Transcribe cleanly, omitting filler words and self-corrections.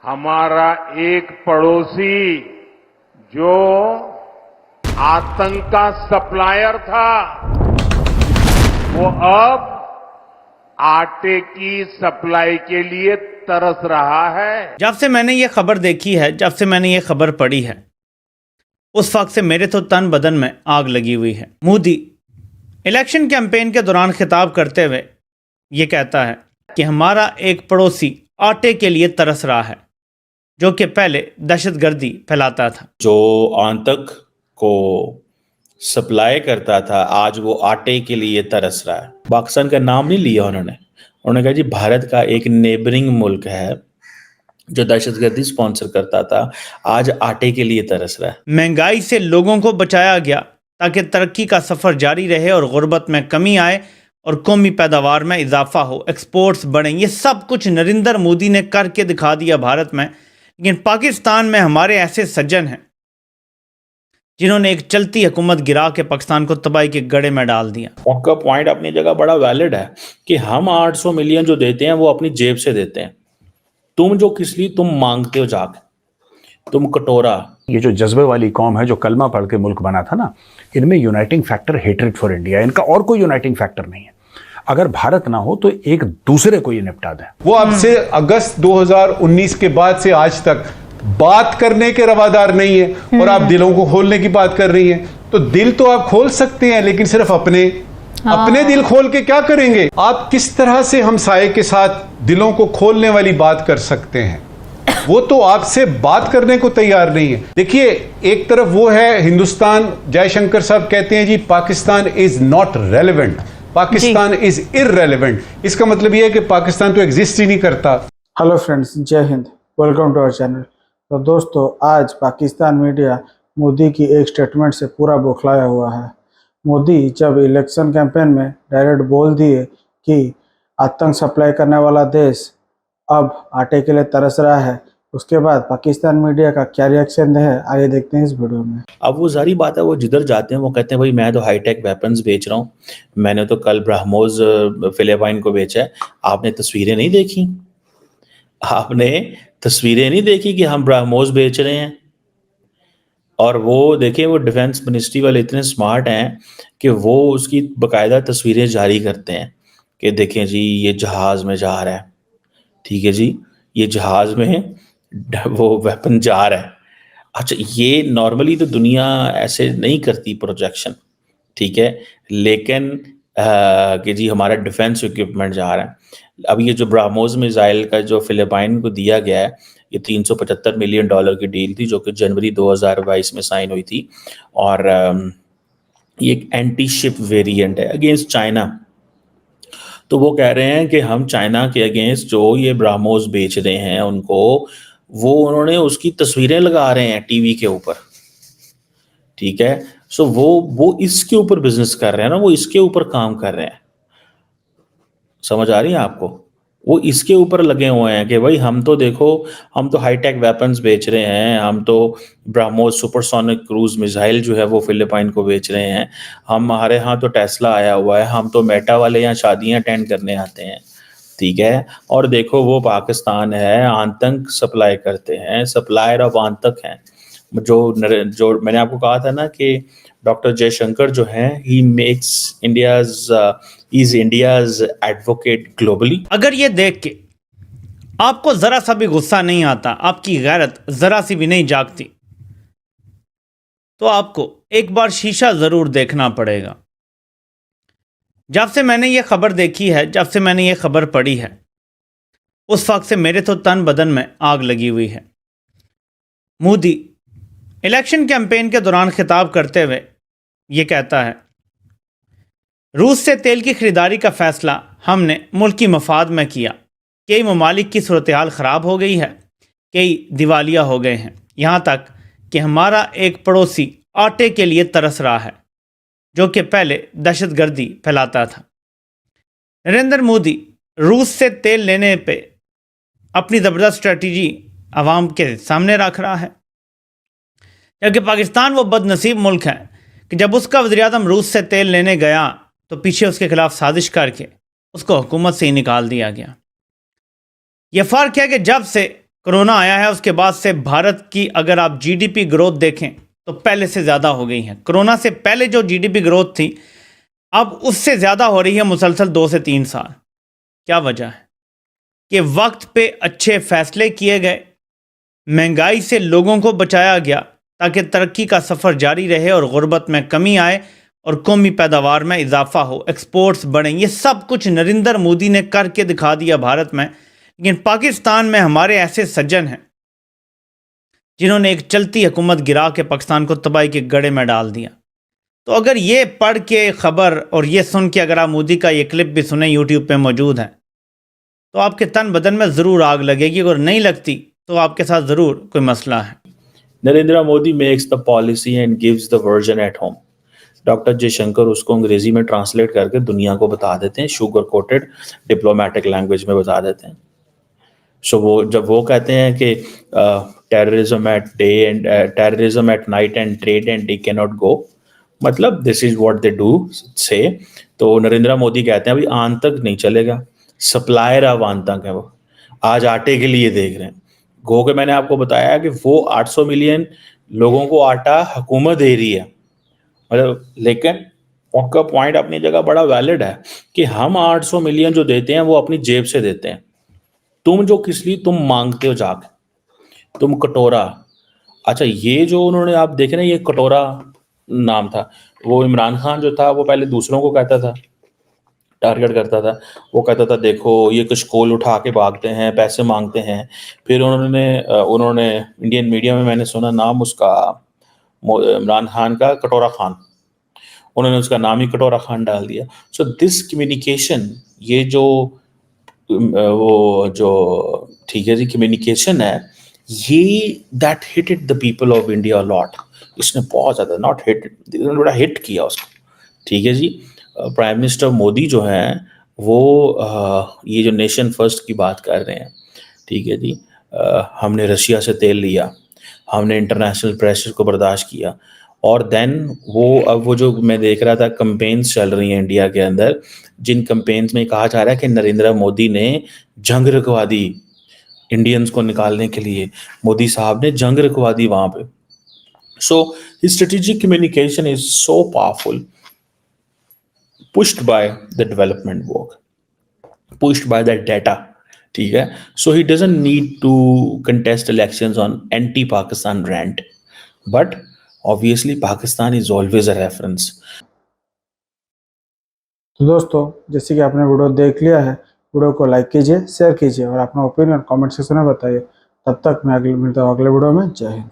हमारा एक पड़ोसी जो आतंक का सप्लायर था, वो अब आटे की सप्लाई के लिए तरस रहा है। जब से मैंने ये खबर देखी है, जब से मैंने ये खबर पढ़ी है, उस वक्त से मेरे तो तन बदन में आग लगी हुई है। मोदी इलेक्शन कैंपेन के दौरान खिताब करते हुए ये कहता है कि हमारा एक पड़ोसी आटे के लिए तरस रहा है, जो कि पहले दहशतगर्दी फैलाता था। जो आतंक को सप्लाई करता था, आज वो आटे के लिए तरस रहा है। पाकिस्तान का नाम नहीं लिया उन्होंने कहा जी भारत का एक नेबरिंग मुल्क है जो दहशतगर्दी स्पॉन्सर करता था, आज आटे के लिए तरस रहा है। महंगाई से लोगों को बचाया गया ताकि तरक्की का सफ़र जारी रहे और गुर्बत में कमी आए और कौमी पैदावार में इजाफा हो, एक्सपोर्ट्स बढ़ें। ये सब कुछ नरेंद्र मोदी ने करके दिखा दिया भारत में। लेकिन पाकिस्तान में हमारे ऐसे सज्जन हैं जिन्होंने एक चलती हुकूमत गिरा के पाकिस्तान को तबाही के गड़े में डाल दिया। उनका पॉइंट अपनी जगह बड़ा वैलिड है कि हम 800 मिलियन जो देते हैं वो अपनी जेब से देते हैं। तुम जो किस लिए तुम मांगते हो जाके, तुम कटोरा। ये जो जज्बे वाली कौम है जो कलमा पढ़ के मुल्क बना था ना, इनमें uniting factor hatred for India, इनका और कोई यूनाइटिंग फैक्टर नहीं है। अगर भारत ना हो तो एक दूसरे को ये निपटा दें। वो अब से अगस्त 2019 के बाद से आज तक बात करने के रवादार नहीं है और आप दिलों को खोलने की बात कर रही हैं। तो दिल तो आप खोल सकते हैं, लेकिन सिर्फ अपने दिल खोल के क्या करेंगे? आप किस तरह से हमसाये के साथ दिलों को खोलने वाली बात कर सकते हैं? वो तो आपसे बात करने को तैयार नहीं है। देखिए, एक तरफ वो है हिंदुस्तान, जयशंकर साहब कहते हैं जी Pakistan is not relevant, Pakistan is irrelevant. इसका मतलब ये है कि पाकिस्तान तो एग्जिस्ट ही नहीं करता। हेलो फ्रेंड्स, जय हिंद, वेलकम टू आवर चैनल। तो दोस्तों, आज पाकिस्तान मीडिया मोदी की एक स्टेटमेंट से पूरा बौखलाया हुआ है। मोदी जब इलेक्शन कैंपेन में डायरेक्ट बोल दिए कि आतंक सप्लाई करने वाला देश अब आटे के लिए तरस रहा है, उसके बाद पाकिस्तान मीडिया का क्या रिएक्शन है, आइए देखते हैं इस वीडियो में। अब वो जारी बात है, वो जिधर जाते हैं वो कहते हैं भाई मैं तो हाईटेक वेपन्स बेच रहा हूँ, मैंने तो कल ब्रह्मोस फिलिपाइन को बेचा है। आपने तस्वीरें नहीं देखी? आपने तस्वीरें नहीं देखी कि हम ब्रह्मोस बेच रहे हैं? और वो देखें, वो डिफेंस मिनिस्ट्री वाले इतने स्मार्ट हैं कि वो उसकी बकायदा तस्वीरें जारी करते हैं कि देखें जी ये जहाज में जा रहा है, ठीक है जी, ये जहाज में वो वेपन जा रहा है। अच्छा, ये नॉर्मली तो दुनिया ऐसे नहीं करती प्रोजेक्शन, ठीक है, लेकिन कि जी हमारा डिफेंस इक्विपमेंट जा रहा है। अब ये जो ब्रह्मोस मिसाइल का जो फिलिपाइन को दिया गया है, ये $375 मिलियन की डील थी जो कि जनवरी 2022 में साइन हुई थी। और ये एक एंटी शिप वेरिएंट है अगेंस्ट चाइना। तो वो कह रहे हैं कि हम चाइना के अगेंस्ट जो ये ब्रह्मोस बेच रहे हैं उनको, वो उन्होंने उसकी तस्वीरें लगा रहे हैं टीवी के ऊपर, ठीक है। सो वो इसके ऊपर बिजनेस कर रहे हैं ना, वो इसके ऊपर काम कर रहे हैं। समझ आ रही है आपको? वो इसके ऊपर लगे हुए हैं कि भाई हम तो देखो, हम तो हाईटेक वेपन्स बेच रहे हैं, हम तो ब्रह्मोस सुपरसोनिक क्रूज मिसाइल जो है वो फिलिपाइन को बेच रहे हैं, हमारे यहाँ तो टेस्ला आया हुआ है, हम तो मेटा वाले यहाँ शादियाँ अटेंड करने आते हैं, ठीक है। और देखो वो पाकिस्तान है, आतंक सप्लाई करते हैं, सप्लायर ऑफ आतंक हैं। जो मैंने आपको कहा था ना कि डॉक्टर जयशंकर जो हैं, he makes India's advocate globally. अगर ये देख के आपको जरा सा भी गुस्सा नहीं आता, आपकी गैरत जरा सी भी नहीं जागती, तो आपको एक बार शीशा जरूर देखना पड़ेगा। जब से मैंने ये खबर देखी है, जब से मैंने ये खबर पढ़ी है, उस वक्त से मेरे तो तन बदन में आग लगी हुई है। मोदी इलेक्शन कैंपेन के दौरान खिताब करते हुए ये कहता है, रूस से तेल की खरीदारी का फैसला हमने मुल्की मफाद में किया। कई ममालिक की सूरत हाल ख़राब हो गई है, कई दिवालिया हो गए हैं, यहाँ तक कि हमारा एक पड़ोसी आटे के लिए तरस रहा है, जो कि पहले दहशतगर्दी फैलाता था। नरेंद्र मोदी रूस से तेल लेने पे अपनी ज़बरदस्त स्ट्रेटजी आवाम के सामने रख रहा है, जबकि पाकिस्तान वो बदनसीब मुल्क है कि जब उसका वज़ीर-ए-आज़म रूस से तेल लेने गया तो पीछे उसके खिलाफ साजिश करके उसको हुकूमत से ही निकाल दिया गया। यह फ़र्क है कि जब से कोरोना आया है उसके बाद से भारत की अगर आप जीडीपी ग्रोथ देखें तो पहले से ज़्यादा हो गई है। कोरोना से पहले जो जीडीपी ग्रोथ थी अब उससे ज़्यादा हो रही है मुसलसल 2 से 3 साल। क्या वजह है कि वक्त पे अच्छे फैसले किए गए, महंगाई से लोगों को बचाया गया ताकि तरक्की का सफ़र जारी रहे और गुर्बत में कमी आए और कौमी पैदावार में इजाफा हो, एक्सपोर्ट्स बढ़ें। ये सब कुछ नरेंद्र मोदी ने करके दिखा दिया भारत में। लेकिन पाकिस्तान में हमारे ऐसे सज्जन हैं जिन्होंने एक चलती हुकूमत गिरा के पाकिस्तान को तबाही के गड़े में डाल दिया। तो अगर ये पढ़ के खबर और ये सुन के अगर आप मोदी का ये क्लिप भी सुने, यूट्यूब पे मौजूद है, तो आपके तन बदन में ज़रूर आग लगेगी। अगर नहीं लगती तो आपके साथ ज़रूर कोई मसला है। Narendra Modi makes the policy and gives the version at home. Doctor Jaishankar उसको अंग्रेजी में ट्रांसलेट करके दुनिया को बता देते हैं, शुगर कोटेड डिप्लोमेटिक लैंग्वेज में बता देते हैं। सो जब वो कहते हैं कि terrorism at day and terrorism at night and trade and day can not go, मतलब this is what they do say. तो नरेंद्र मोदी कहते हैं अभी आन तक नहीं चलेगा, सप्लायर अब आन तक है। वो आज आटे के लिए देख रहे हैं। गो के मैंने आपको बताया कि वो 800 मिलियन लोगों को आटा हुकूमत दे रही है, मतलब, लेकिन उनका पॉइंट अपनी जगह बड़ा वैलिड है कि हम 800 मिलियन जो देते हैं वो अपनी जेब से देते हैं। तुम जो किस लिए तुम मांगते हो जाके, तुम कटोरा। अच्छा, ये जो उन्होंने आप देख रहे हैं, ये कटोरा नाम था। वो इमरान खान जो था वो पहले दूसरों को कहता था, टारगेट करता था। वो कहता था देखो ये कशकोल उठा के भागते हैं, पैसे मांगते हैं। फिर उन्होंने इंडियन मीडिया में मैंने सुना नाम उसका इमरान खान का कटोरा खान, उन्होंने उसका नाम ही कटोरा खान डाल दिया। सो दिस कम्युनिकेशन, ये जो वो जो ठीक है जी कम्युनिकेशन है, ये that hitted the people of India lot. इसने बहुत ज़्यादा नॉट हिट, बड़ा हिट किया उसको। ठीक है जी। प्राइम मिनिस्टर मोदी जो हैं वो ये जो नेशन फर्स्ट की बात कर रहे हैं, ठीक है जी। हमने रशिया से तेल लिया, हमने इंटरनेशनल प्रेशर को बर्दाश्त किया, और देन अब वो जो मैं देख रहा था कंपेन्स चल रही हैं इंडिया के अंदर, जिन कंपेन्स में कहा जा रहा है कि नरेंद्र मोदी ने जंग रखवा दी इंडियंस को निकालने के लिए। मोदी साहब ने जंग रखवा दी वहाँ पे। So his strategic communication is so powerful, pushed by the development work, pushed by that data. ठीक है। So he doesn't need to contest elections on anti-Pakistan rant, but obviously Pakistan is always a reference. तो दोस्तों, जैसे कि आपने video देख लिया है, वीडियो को लाइक कीजिए, शेयर कीजिए और अपना ओपिनियन कमेंट सेक्शन में बताइए। तब तक मैं मिलता हूँ अगले वीडियो में। जय हिंद।